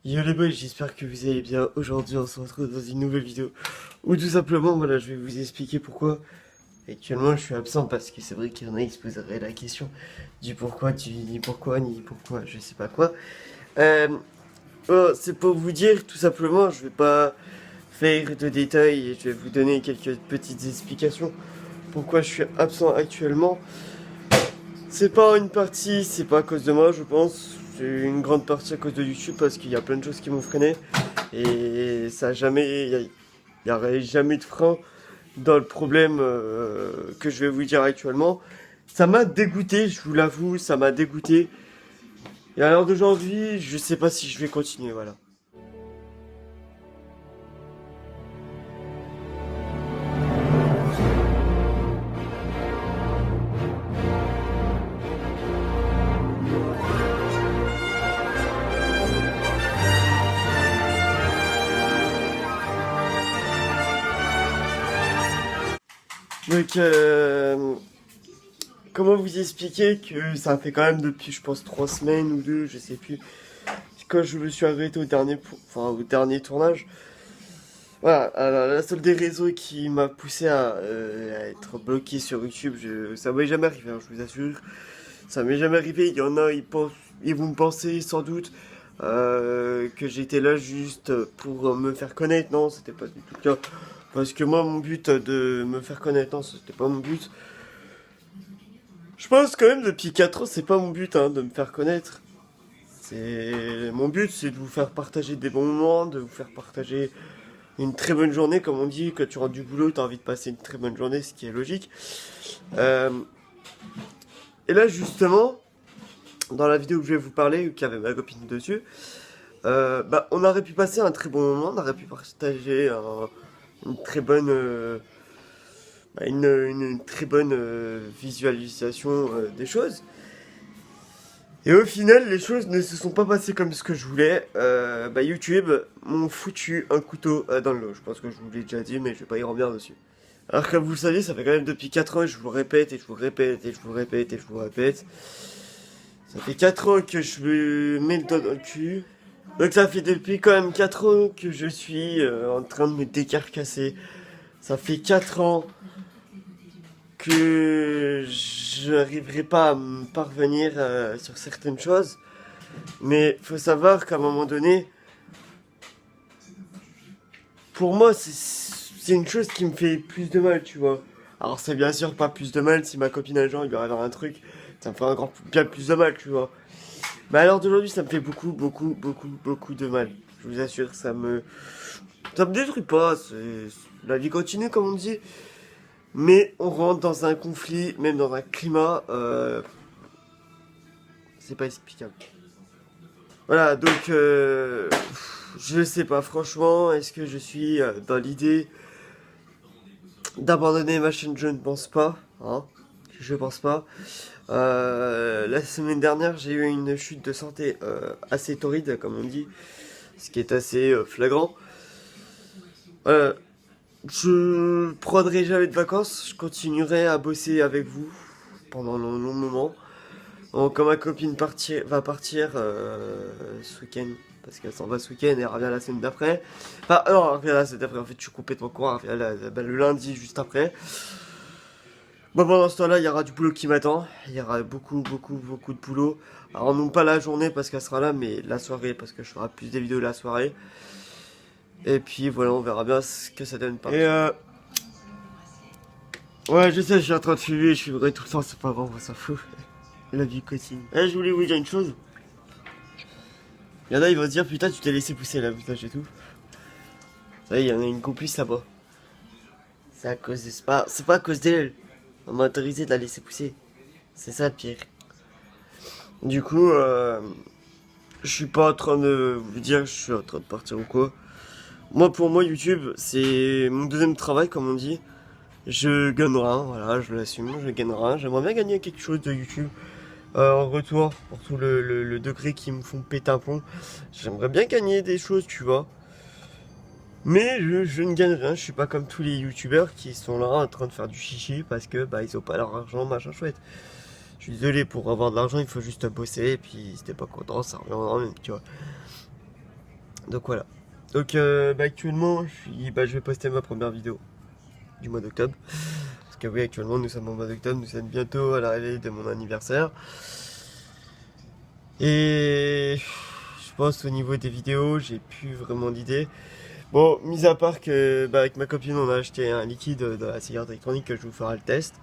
Yo les boys, j'espère que vous allez bien. Aujourd'hui, on se retrouve dans une nouvelle vidéo où tout simplement, voilà, je vais vous expliquer pourquoi actuellement je suis absent parce que c'est vrai qu'il y en a, ils se poseraient la question du pourquoi, ni pourquoi, je sais pas quoi. Euh, c'est pour vous dire tout simplement, je vais pas faire de détails et je vais vous donner quelques petites explications pourquoi je suis absent actuellement. C'est pas une partie, c'est pas à cause de moi, je pense. C'est une grande partie à cause de YouTube parce qu'il y a plein de choses qui m'ont freiné. Et ça a jamais, il y aurait jamais de frein dans le problème que je vais vous dire actuellement. Ça m'a dégoûté, je vous l'avoue, ça m'a dégoûté. Et à l'heure d'aujourd'hui, je sais pas si je vais continuer, voilà. Donc, comment vous expliquer que ça fait quand même depuis, je pense, 3 semaines ou deux, je sais plus, quand je me suis arrêté au dernier tournage. Voilà, alors, la seule des raisons qui m'a poussé à être bloqué sur YouTube, ça m'est jamais arrivé, hein, je vous assure. Ça m'est jamais arrivé. Il y en a, ils vont me penser sans doute que j'étais là juste pour me faire connaître. Non, c'était pas du tout le cas. Parce que moi, mon but de me faire connaître, non, c'était pas mon but. Je pense quand même depuis 4 ans, c'est pas mon but hein, de me faire connaître. Mon but, c'est de vous faire partager des bons moments, de vous faire partager une très bonne journée, comme on dit, quand tu rentres du boulot, t'as envie de passer une très bonne journée, ce qui est logique. Euh, et là, justement, dans la vidéo que je vais vous parler, qui avait ma copine dessus, on aurait pu passer un très bon moment, on aurait pu partager une très bonne, une très bonne visualisation des choses. Et au final, les choses ne se sont pas passées comme ce que je voulais. YouTube m'ont foutu un couteau dans le dos. Je pense que je vous l'ai déjà dit, mais je vais pas y revenir dessus. Alors comme vous le savez, ça fait quand même depuis 4 ans, et je vous le répète, et je vous le répète, et je vous le répète, et je vous le répète. Ça fait 4 ans que je me mets le doigt dans le cul. Donc ça fait depuis quand même 4 ans que je suis en train de me décarcasser. Ça fait 4 ans que je n'arriverai pas à me parvenir sur certaines choses. Mais faut savoir qu'à un moment donné, pour moi, c'est une chose qui me fait plus de mal, tu vois. Alors c'est bien sûr pas plus de mal si ma copine un jour il lui arrive un truc, ça me fait bien plus de mal, tu vois. Mais à l'heure d'aujourd'hui, ça me fait beaucoup de mal. Je vous assure, ça me détruit pas. La vie continue, comme on dit. Mais on rentre dans un conflit, même dans un climat, c'est pas explicable. Voilà, donc, je sais pas, franchement, est-ce que je suis dans l'idée d'abandonner ma chaîne? Je ne pense pas, hein. Je pense pas. La semaine dernière, j'ai eu une chute de santé assez torride, comme on dit, ce qui est assez flagrant. Euh, je prendrai jamais de vacances, je continuerai à bosser avec vous pendant un long moment. Donc, quand ma copine va partir ce week-end, parce qu'elle s'en va ce week-end et elle revient la semaine d'après. Enfin, non, elle revient la semaine d'après, en fait, je suis complètement con, elle revient le lundi juste après. Bon, pendant ce temps-là, il y aura du boulot qui m'attend. Il y aura beaucoup de boulot. Alors, non pas la journée parce qu'elle sera là, mais la soirée parce que je ferai plus des vidéos la soirée. Et puis voilà, on verra bien ce que ça donne par Et ouais, je sais, je suis en train de fumer, je fumerai tout le temps, c'est pas grave, on s'en fout. La vie continue. Eh, je voulais vous dire une chose. Il y en a, ils vont se dire, putain, tu t'es laissé pousser la moustache et tout. Ça y est, il y en a une complice là-bas. C'est pas à cause d'elle. On m'a autorisé de la laisser pousser. C'est ça le pire. Du coup, je suis pas en train de vous dire que je suis en train de partir ou quoi. Moi, pour moi, YouTube, c'est mon deuxième travail, comme on dit. Je gagne rien, voilà, je l'assume, je gagne rien. J'aimerais bien gagner quelque chose de YouTube. En retour, pour tout le degré qui me font péter un plomb. J'aimerais bien gagner des choses, tu vois. Mais je ne gagne rien, je suis pas comme tous les youtubeurs qui sont là en train de faire du chichi parce que bah ils ont pas leur argent, machin chouette. Je suis désolé, pour avoir de l'argent il faut juste bosser et puis si t'es pas content ça revient en même, tu vois. Donc voilà. Donc actuellement, je vais poster ma première vidéo du mois d'octobre. Parce que oui, actuellement, nous sommes au mois d'octobre, nous sommes bientôt à l'arrivée de mon anniversaire. Et je pense au niveau des vidéos, j'ai plus vraiment d'idées. Bon, mis à part que avec ma copine, on a acheté un liquide de la cigarette électronique que je vous ferai le test.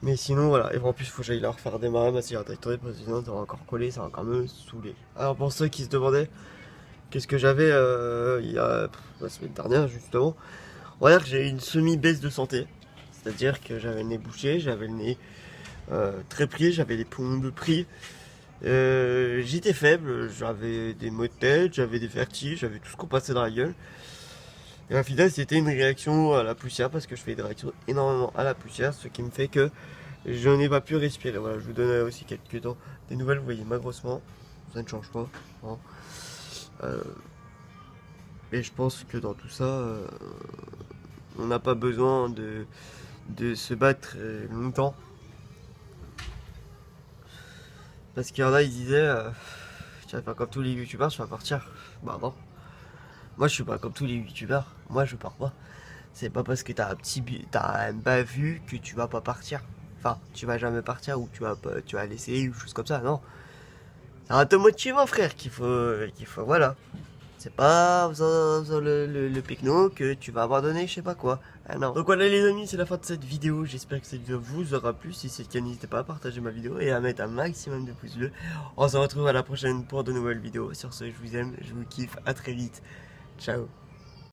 Mais sinon, voilà. Et en plus, il faut que j'aille la refaire démarrer ma cigarette électronique parce que sinon, ça va encore coller, ça va encore me saouler. Alors, pour ceux qui se demandaient qu'est-ce que j'avais il y a la semaine dernière, justement, on va dire que j'ai eu une semi-baisse de santé. C'est-à-dire que j'avais le nez bouché, j'avais le nez très pris, j'avais les poumons de pris. J'étais faible, j'avais des maux de tête, j'avais des vertiges, j'avais tout ce qu'on passait dans la gueule. Et au final, c'était une réaction à la poussière parce que je fais des réactions énormément à la poussière, ce qui me fait que je n'ai pas pu respirer. Voilà, je vous donne aussi quelques temps des nouvelles. Vous voyez ma grosse main, ça ne change pas. Hein. Et je pense que dans tout ça, on n'a pas besoin de se battre longtemps. Parce qu'il y en a, ils disaient, tu vas faire comme tous les youtubeurs, tu vas partir. Bah non. Moi, je suis pas comme tous les youtubeurs. Moi, je pars pas. C'est pas parce que t'as un bas vu que tu vas pas partir. Enfin, tu vas jamais partir ou tu vas laisser ou choses comme ça. Non. C'est un te motiver, mon frère, voilà. C'est pas en faisant le picno que tu vas abandonner, je sais pas quoi. Ah non. Donc voilà les amis, c'est la fin de cette vidéo. J'espère que cette vidéo vous aura plu. Si c'est le cas, n'hésitez pas à partager ma vidéo et à mettre un maximum de pouces bleus. On se retrouve à la prochaine pour de nouvelles vidéos. Sur ce, je vous aime, je vous kiffe. À très vite. Ciao.